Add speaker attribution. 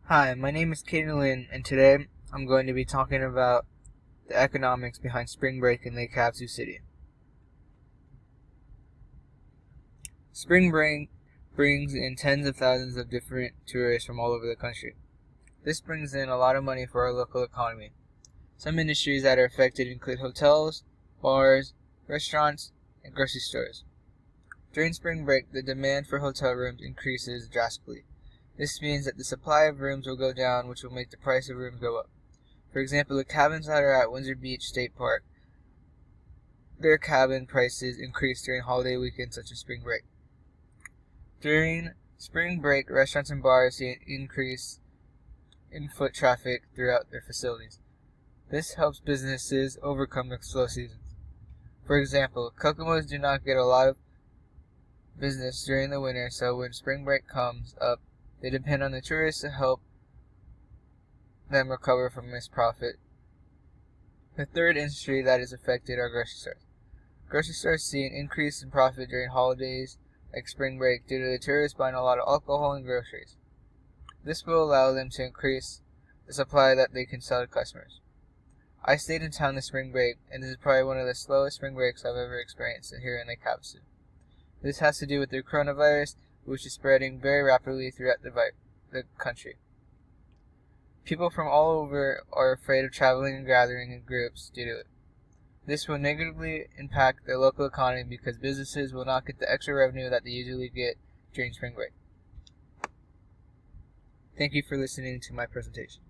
Speaker 1: Hi, my name is Kaden Lynn, and today I'm going to be talking about the economics behind spring break in Lake Havasu City. Spring break brings in tens of thousands of different tourists from all over the country. This brings in a lot of money for our local economy. Some industries that are affected include hotels, bars, restaurants, and grocery stores. During spring break, the demand for hotel rooms increases drastically. This means that the supply of rooms will go down, which will make the price of rooms go up. For example, the cabins that are at Windsor Beach State Park, their cabin prices increase during holiday weekends such as spring break. During spring break, restaurants and bars see an increase in foot traffic throughout their facilities. This helps businesses overcome the slow seasons. For example, Kokomo's do not get a lot of business during the winter, so when spring break comes up, they depend on the tourists to help them recover from missed profit. The third industry that is affected are grocery stores. Grocery stores see an increase in profit during holidays like spring break due to the tourists buying a lot of alcohol and groceries. This will allow them to increase the supply that they can sell to customers. I stayed in town this spring break, and this is probably one of the slowest spring breaks I've ever experienced here in Lake Havasu. This has to do with the coronavirus, which is spreading very rapidly throughout the country. People from all over are afraid of traveling and gathering in groups due to it. This will negatively impact the local economy because businesses will not get the extra revenue that they usually get during spring break. Thank you for listening to my presentation.